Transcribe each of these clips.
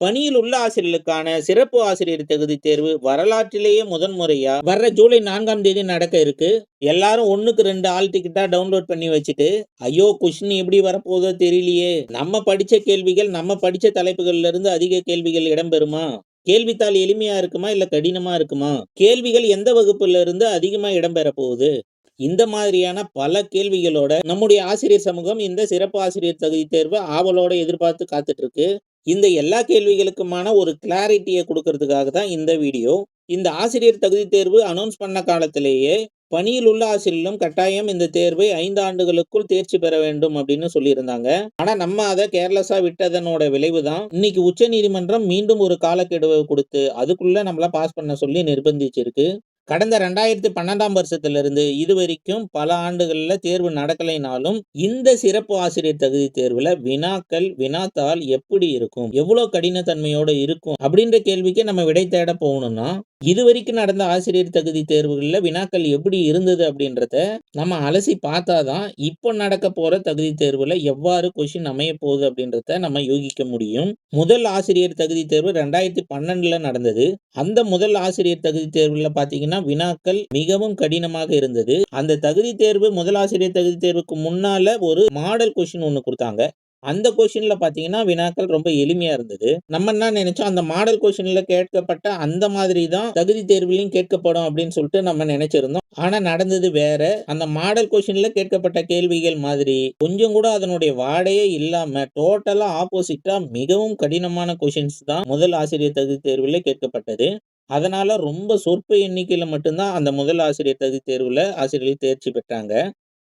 பணியில் உள்ள ஆசிரியர்களுக்கான சிறப்பு ஆசிரியர் தகுதி தேர்வு வரலாற்றிலேயே முதன்முறையா வர்ற ஜூலை 4ஆம் தேதி நடக்க இருக்கு. எல்லாரும் 1க்கு 2 ஆல் டிக்கெட்டா டவுன்லோட் பண்ணி வச்சுட்டு, ஐயோ கொஸ்டின் எப்படி வரப்போதோ தெரியலையே, நம்ம படிச்ச கேள்விகள் நம்ம படிச்ச தலைப்புகள்ல இருந்து அதிக கேள்விகள் இடம்பெறுமா, கேள்வித்தாள் எளிமையா இருக்குமா இல்ல கடினமா இருக்குமா, கேள்விகள் எந்த வகுப்புல இருந்து அதிகமா இடம்பெற போகுது, இந்த மாதிரியான பல கேள்விகளோட நம்முடைய ஆசிரியர் சமூகம் இந்த சிறப்பு ஆசிரியர் தகுதி தேர்வை ஆவலோட எதிர்பார்த்து காத்துட்டு இருக்கு. இந்த எல்லா கேள்விகளுக்குமான ஒரு கிளாரிட்டியை கொடுக்கறதுக்காக தான் இந்த வீடியோ. இந்த ஆசிரியர் தகுதி தேர்வு அனௌன்ஸ் பண்ண காலத்திலேயே பணியில் உள்ள ஆசிரியர்களும் கட்டாயம் இந்த தேர்வை 5 ஆண்டுகளுக்குள் தேர்ச்சி பெற வேண்டும் அப்படின்னு சொல்லியிருந்தாங்க. ஆனா நம்ம அதை கேர்லெஸ்ஸா விட்டதனோட விளைவு தான் இன்னைக்கு உச்ச நீதிமன்றம் மீண்டும் ஒரு காலக்கெடுவை கொடுத்து அதுக்குள்ள நம்மள பாஸ் பண்ண சொல்லி நிர்பந்திச்சிருக்கு. கடந்த 2012ஆம் வருஷத்திலிருந்து இதுவரைக்கும் பல ஆண்டுகள்ல தேர்வு நடக்கலைனாலும் இந்த சிறப்பு ஆசிரியர் தகுதி தேர்வுல வினாக்கள் வினாத்தாள் எப்படி இருக்கும், எவ்வளவு கடினத்தன்மையோட இருக்கும் அப்படின்ற கேள்விக்கு நம்ம விடை தேட போகணும்னா இதுவரைக்கும் நடந்த ஆசிரியர் தகுதி தேர்வுகள்ல வினாக்கள் எப்படி இருந்தது அப்படின்றத நம்ம அலசி பார்த்தாதான் இப்போ நடக்க போற தகுதி தேர்வுல எவ்வாறு கொஸ்டின் அமைய போகுது அப்படின்றத நம்ம யூகிக்க முடியும். முதல் ஆசிரியர் தகுதி தேர்வு 2012ல நடந்தது. அந்த முதல் ஆசிரியர் தகுதி தேர்வுல பாத்தீங்கன்னா வினாக்கள் மிகவும் கடினமாக இருந்தது. அந்த தகுதி தேர்வு முதல் ஆசிரியர் தகுதி தேர்வுக்கு முன்னால ஒரு மாடல் கொஸ்டின் ஒண்ணு கொடுத்தாங்க. அந்த கொஸ்டின்ல பாத்தீங்கன்னா வினாக்கள் ரொம்ப எளிமையா இருந்தது. நம்ம என்ன நினைச்சோம், அந்த மாடல் கொஸ்டின்ல கேட்கப்பட்ட அந்த மாதிரி தான் தகுதி தேர்விலையும் கேட்கப்படும் அப்படின்னு சொல்லிட்டு நம்ம நினைச்சிருந்தோம். ஆனா நடந்தது வேற. அந்த மாடல் கொஸ்டின்ல கேட்கப்பட்ட கேள்விகள் மாதிரி கொஞ்சம் கூட அதனுடைய வாடையே இல்லாம டோட்டலா ஆப்போசிட்டா மிகவும் கடினமான கொஸ்டின்ஸ் தான் முதல் ஆசிரியர் தகுதி தேர்வில் கேட்கப்பட்டது. அதனால ரொம்ப சொற்ப எண்ணிக்கையில மட்டும்தான் அந்த முதல் ஆசிரியர் தகுதி தேர்வுல ஆசிரியர்கள் தேர்ச்சி பெற்றாங்க.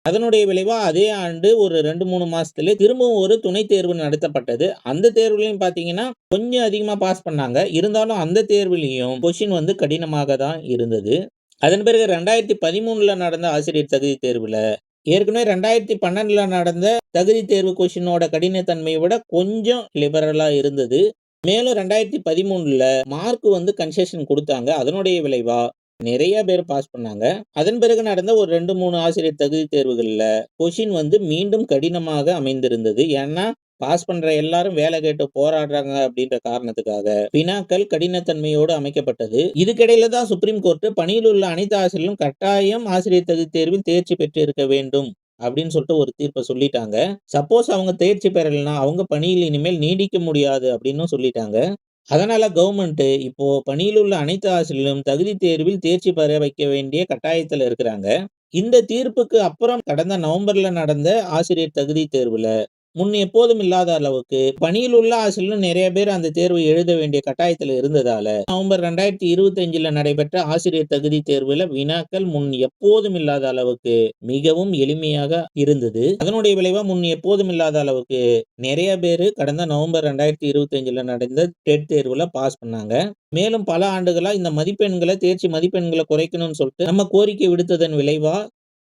அதனுடைய விளைவா அதே ஆண்டு ஒரு 2-3 மாசத்துல திரும்பவும் ஒரு துணை தேர்வு நடத்தப்பட்டது. அந்த தேர்வுலையும் பாத்தீங்கன்னா கொஞ்சம் அதிகமா பாஸ் பண்ணாங்க. இருந்தாலும் அந்த தேர்வுலையும் கொஸ்டின் வந்து கடினமாக தான் இருந்தது. அதன் பிறகு 2013ல நடந்த ஆசிரியர் தகுதி தேர்வுல ஏற்கனவே 2012ல நடந்த தகுதி தேர்வு கொஸ்டினோட கடினத்தன்மையை விட கொஞ்சம் லிபரலா இருந்தது. மேலும் 2013ல மார்க் வந்து கன்செஷன் கொடுத்தாங்க. அதனுடைய விளைவா நிறைய பேர் பாஸ் பண்ணாங்க. அதன் பிறகு நடந்த ஒரு 2-3 ஆசிரியர் தகுதி தேர்வுகள்ல கொஸ்டின் வந்து மீண்டும் கடினமாக அமைந்திருந்தது. ஏன்னா பாஸ் பண்ற எல்லாரும் வேலை கேட்டு போராடுறாங்க அப்படின்ற காரணத்துக்காக வினாக்கள் கடினத்தன்மையோடு அமைக்கப்பட்டது. இதுக்கிடையில தான் சுப்ரீம் கோர்ட் பணியில் உள்ள அனைத்து ஆசிரியர்களும் கட்டாயம் ஆசிரியர் தகுதி தேர்வில் தேர்ச்சி பெற்று இருக்க வேண்டும் அப்படின்னு சொல்லிட்டு ஒரு தீர்ப்பை சொல்லிட்டாங்க. சப்போஸ் அவங்க தேர்ச்சி பெறலைன்னா அவங்க பணியில் இனிமேல் நீடிக்க முடியாது அப்படின்னு சொல்லிட்டாங்க. அதனால கவர்மெண்ட் இப்போ பணியில் உள்ள அனைத்து ஆசிரியர்களும் தகுதி தேர்வில் தேர்ச்சி பெற வைக்க வேண்டிய கட்டாயத்துல இருக்கிறாங்க. இந்த தீர்ப்புக்கு அப்புறம் கடந்த நவம்பர்ல நடந்த ஆசிரியர் தகுதி தேர்வுல முன் எப்போதும் இல்லாத அளவுக்கு பணியில் உள்ள ஆசிரியர்களும் நிறைய பேர் அந்த தேர்வை எழுத வேண்டிய கட்டாயத்துல இருந்ததால நவம்பர் 2025ல நடைபெற்ற ஆசிரியர் தகுதி தேர்வுல வினாக்கள் முன் எப்போதும் இல்லாத அளவுக்கு மிகவும் எளிமையாக இருந்தது. அதனுடைய விளைவா முன் எப்போதும் இல்லாத அளவுக்கு நிறைய பேரு கடந்த நவம்பர் 2025ல நடந்த டெட் தேர்வுல பாஸ் பண்ணாங்க. மேலும் பல ஆண்டுகளா இந்த மதிப்பெண்களை தேர்ச்சி மதிப்பெண்களை குறைக்கணும்னு சொல்லிட்டு நம்ம கோரிக்கை விடுத்ததன் விளைவா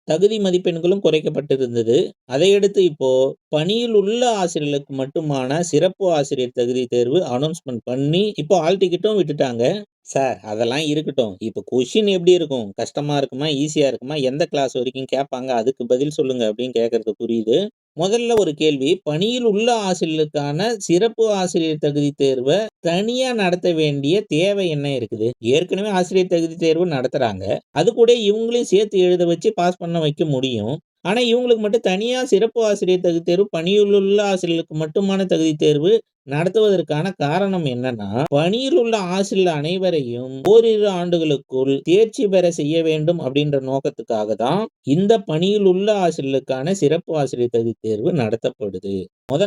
தகுதி மதிப்பெண்களும் குறைக்கப்பட்டிருந்தது. அதையடுத்து இப்போ பணியில் உள்ள ஆசிரியர்களுக்கு மட்டுமான சிறப்பு ஆசிரியர் தகுதி தேர்வு அனௌன்ஸ்மெண்ட் பண்ணி இப்போ ஆல் டிக்கெட்டும் விட்டுட்டாங்க. சார் அதெல்லாம் இருக்கட்டும், இப்போ கொஸ்டின் எப்படி இருக்கும், கஷ்டமா இருக்குமா ஈஸியா இருக்குமா, எந்த கிளாஸ் வரைக்கும் கேட்பாங்க, அதுக்கு பதில் சொல்லுங்க அப்படின்னு கேட்கறது புரியுது. முதல்ல ஒரு கேள்வி, பணியில் உள்ள ஆசிரியர்களுக்கான சிறப்பு ஆசிரியர் தகுதி தேர்வை தனியா நடத்த வேண்டிய தேவை என்ன இருக்குது? ஏற்கனவே ஆசிரியர் தகுதி தேர்வு நடத்துறாங்க. அது கூட இவங்களையும் சேர்த்து எழுத வச்சு பாஸ் பண்ண வைக்க முடியும். ஆனா இவங்களுக்கு மட்டும் தனியா சிறப்பு ஆசிரியர் தகுதி தேர்வு, பணியில் உள்ள ஆசிரியர்களுக்கு மட்டுமான தகுதி தேர்வு நடத்துவதற்கான காரணம் என்னன்னா, பணியில் உள்ள ஆசிரியர் அனைவரையும் ஓரிரு ஆண்டுகளுக்குள் தேர்ச்சி பெற செய்ய வேண்டும் அப்படின்ற நோக்கத்துக்காக தான் இந்த பணியில் உள்ள ஆசிரியர்களுக்கான சிறப்பு ஆசிரியர் தகுதி தேர்வு நடத்தப்படுது.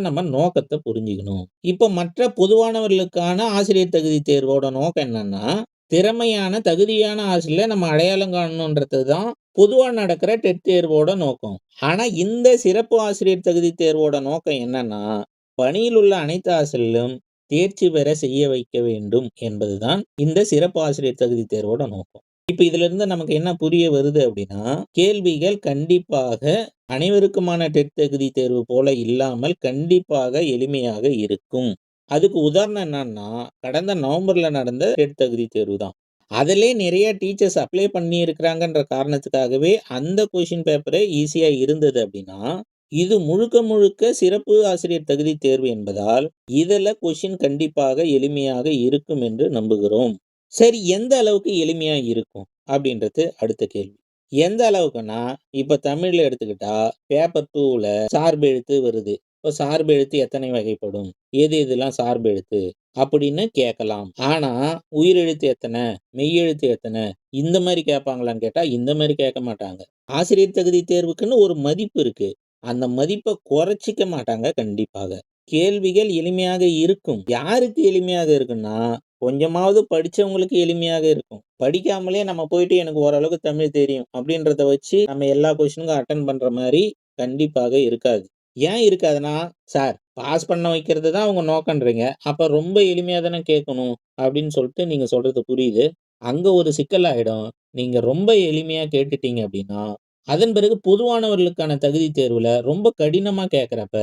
நம்ம நோக்கத்தை புரிஞ்சுக்கணும். இப்போ மற்ற பொதுவானவர்களுக்கான ஆசிரியர் தகுதி தேர்வோட நோக்கம் என்னன்னா, திறமையான தகுதியான ஆசிரியரை நம்ம அடையாளம் காணணுன்றது தான் பொதுவா நடக்கிற டெட் தேர்வோட நோக்கம். ஆனா இந்த சிறப்பு ஆசிரியர் தகுதி தேர்வோட நோக்கம் என்னன்னா, பணியில் உள்ள அனைத்து ஆசிரியர்களும் தேர்ச்சி பெற செய்ய வைக்க வேண்டும் என்பதுதான் இந்த சிறப்பு ஆசிரியர் தகுதி தேர்வோட நோக்கம். இப்ப இதுல இருந்து நமக்கு என்ன புரிய வருது அப்படின்னா, கேள்விகள் கண்டிப்பாக அனைவருக்குமான டெட் தகுதி தேர்வு போல இல்லாமல் கண்டிப்பாக எளிமையாக இருக்கும். அதுக்கு உதாரணம் என்னன்னா, கடந்த நவம்பர்ல நடந்த டெட் தகுதி தேர்வு தான். அதிலே நிறைய டீச்சர்ஸ் அப்ளை பண்ணி இருக்கிறாங்கன்ற காரணத்துக்காகவே அந்த கொஸ்டின் பேப்பரே ஈஸியா இருந்தது அப்படின்னா, இது முழுக்க முழுக்க சிறப்பு ஆசிரியர் தகுதி தேர்வு என்பதால், இதுல கொஸ்டின் கண்டிப்பாக எளிமையாக இருக்கும் என்று நம்புகிறோம். சரி, எந்த அளவுக்கு எளிமையா இருக்கும்? அப்படின்றது அடுத்த கேள்வி. எந்த அளவுக்குன்னா, இப்ப தமிழ்ல எடுத்துக்கிட்டா, பேப்பர் 2ல சார்பெழுத்து வருது. இப்ப சார்பெழுத்து எத்தனை வகைப்படும்? எது எதெல்லாம் சார்பெழுத்து? அப்படின்னு கேட்கலாம். ஆனா, உயிரெழுத்து எத்தன? மெய்யெழுத்து எத்தன? இந்த மாரி கேட்பாங்களான்னு கேட்டா, இந்த மாரி கேட்க மாட்டாங்க. ஆசிரியர் தகுதி தேர்வுக்குன்னு ஒரு மதிப்பு இருக்கு. அந்த மதிப்ப குறைச்சிக்க மாட்டாங்க கண்டிப்பாக. கேள்விகள் எளிமையாக இருக்கும். யாருக்கு எளிமையாக இருக்குன்னா, கொஞ்சமாவது படிச்சவங்களுக்கு எளிமையாக இருக்கும். படிக்காமலே நம்ம போயிட்டு எனக்கு ஓரளவுக்கு தமிழ் தெரியும் அப்படின்றத வச்சு நம்ம எல்லா கொஸ்டினுக்கும் அட்டெண்ட் பண்ற மாரி கண்டிப்பாக இருக்காது. ஏன் இருக்காதுன்னா, சார் பாஸ் பண்ண வைக்கிறது தான் உங்க நோக்கம்ன்றீங்க. அப்ப ரொம்ப எளிமையா தானே கேட்கணும் அப்படின்னு சொல்லிட்டு நீங்க சொல்றது புரியுது. அங்க ஒரு சிக்கல் ஆயிடும். நீங்க ரொம்ப எளிமையா கேட்டுட்டீங்க அப்படின்னா, அதன் பிறகு பொதுவானவர்களுக்கான தகுதி தேர்வுல ரொம்ப கடினமா கேட்கிறப்ப,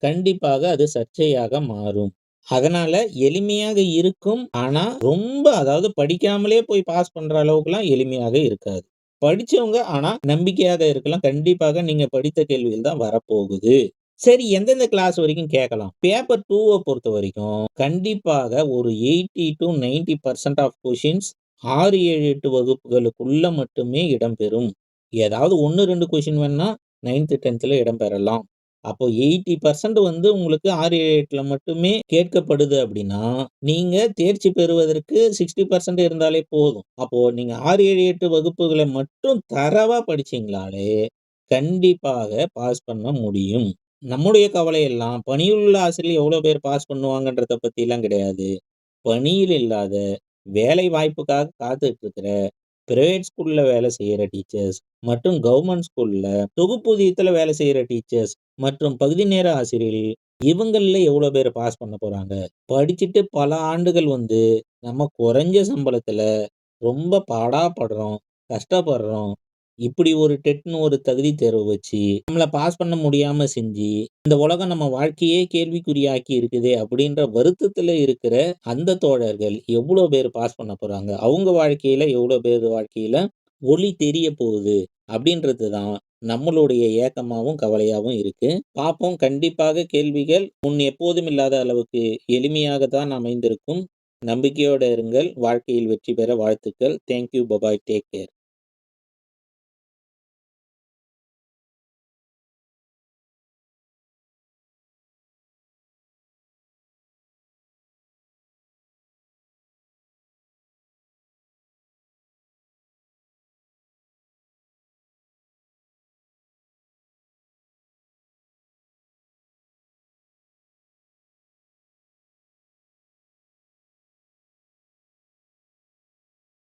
கண்டிப்பாக அது சர்ச்சையாக மாறும். அதனால எளிமையாக இருக்கும். ஆனா, ரொம்ப அதாவது படிக்காமலே போய் பாஸ் பண்ற அளவுக்குலாம் எளிமையாக இருக்காது. படிச்சவங்க ஆனா நம்பிக்கையாக இருக்கலாம். கண்டிப்பாக நீங்க படித்த கேள்விகள் தான் வரப்போகுது. சரி, எந்தெந்த கிளாஸ் வரைக்கும் கேட்கலாம்? பேப்பர் 2வ பொறுத்தவரைக்கும், கண்டிப்பாக ஒரு 80-90% ஆஃப் கொஸ்டின்ஸ் 6, 7, 8 வகுப்புகளுக்குள்ள மட்டுமே இடம்பெறும். ஏதாவது 1, 2 கொஸ்டின் வேணா 9த், 10த்ல இடம்பெறலாம். அப்போ 80% வந்து உங்களுக்கு 6, 7, 8ல மட்டுமே கேட்கப்படுது அப்படின்னா, நீங்க தேர்ச்சி பெறுவதற்கு 60% இருந்தாலே போதும். அப்போ நீங்க 6, 7, 8 வகுப்புகள மட்டும் தரவா படிச்சீங்களாலே, கண்டிப்பாக பாஸ் பண்ண முடியும். நம்முடைய கவலை எல்லாம் பணியில் உள்ள ஆசிரியர் எவ்வளோ பேர் பாஸ் பண்ணுவாங்கன்றத பத்திலாம் கிடையாது. பணியில் இல்லாத, வேலை வாய்ப்புக்காக காத்துட்டு இருக்கிற, பிரைவேட் ஸ்கூல்ல வேலை செய்யற டீச்சர்ஸ் மற்றும் கவர்ன்மெண்ட் ஸ்கூல்ல தொகுப்பூதியத்துல வேலை செய்யற டீச்சர்ஸ் மற்றும் பகுதி நேர ஆசிரியர்கள், இவங்கள்ல எவ்வளோ பேர் பாஸ் பண்ண போறாங்க? படிச்சுட்டு பல ஆண்டுகள் வந்து நம்ம குறைஞ்ச சம்பளத்துல ரொம்ப பாடாப்படுறோம், கஷ்டப்படுறோம். இப்படி ஒரு டெட்ன்னு ஒரு தகுதி தேர்வு வச்சு, நம்மள பாஸ் பண்ண முடியாம செஞ்சு, இந்த உலகம் நம்ம வாழ்க்கையே கேள்விக்குறியாக்கி இருக்குதே அப்படின்ற வருத்தத்துல இருக்கிற அந்த தோழர்கள் எவ்வளோ பேர் பாஸ் பண்ண போறாங்க? அவங்க வாழ்க்கையில எவ்வளோ பேர் வாழ்க்கையில ஒளி தெரிய போகுது? அப்படின்றது தான் நம்மளுடைய ஏக்கமாவும், கவலையாவும் இருக்கு. பார்ப்போம். கண்டிப்பாக கேள்விகள் முன் எப்போதும் இல்லாத அளவுக்கு எளிமையாக தான் அமைந்திருக்கும். நம்பிக்கையோட இருங்கள். வாழ்க்கையில் வெற்றி பெற வாழ்த்துக்கள். Thank you. Bye bye. Take care.